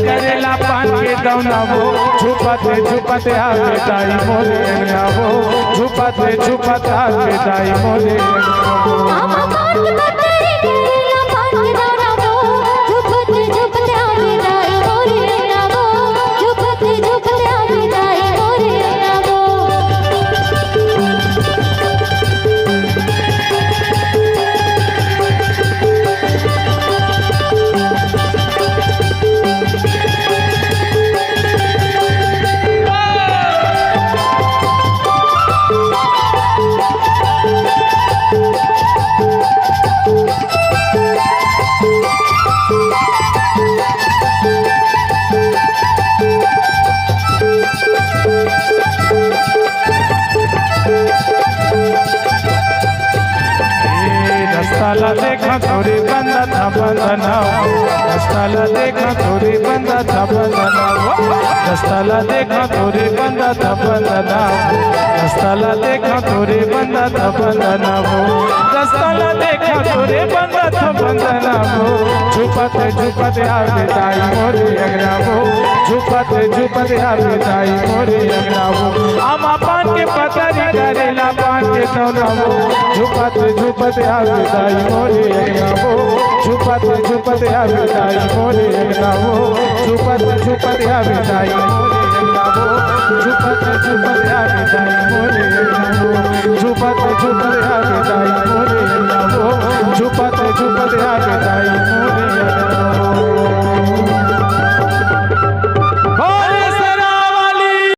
करेला पान के दौना वो छुपते छुपते आगे दाई मोरे अंगना वो छुपते छुपते आगे दाई मोरे रस्ताला देखा तोरे बंदा था बंदना रस्ताला देखा तोरे बंदा था बंदना रस्ताला देखा तोरे बंदा था बंदना रस्ताला देखा तोरे बंदा था बंदना वो रस्ताला देखा तोरे बंदा था बंदना वो छुपते छुपते आगे दाई मोरे अंगना वो छुपते छुपते आगे दाई मोरे अंगना वो आमा पान के पतरी करेला पान के दौना वो छुपते छुपते आगे दाई मोरे अंगना वो छुपते छुपते आगे दाई मोरे अंगना वो छुपते छुपते आगे दाई मोरे अंगना वो छुपते छुपते आगे दाई मोरे अंगना वो छुपते छुपते आगे दाई मोरे अंगना वो छुपते छुपते आगे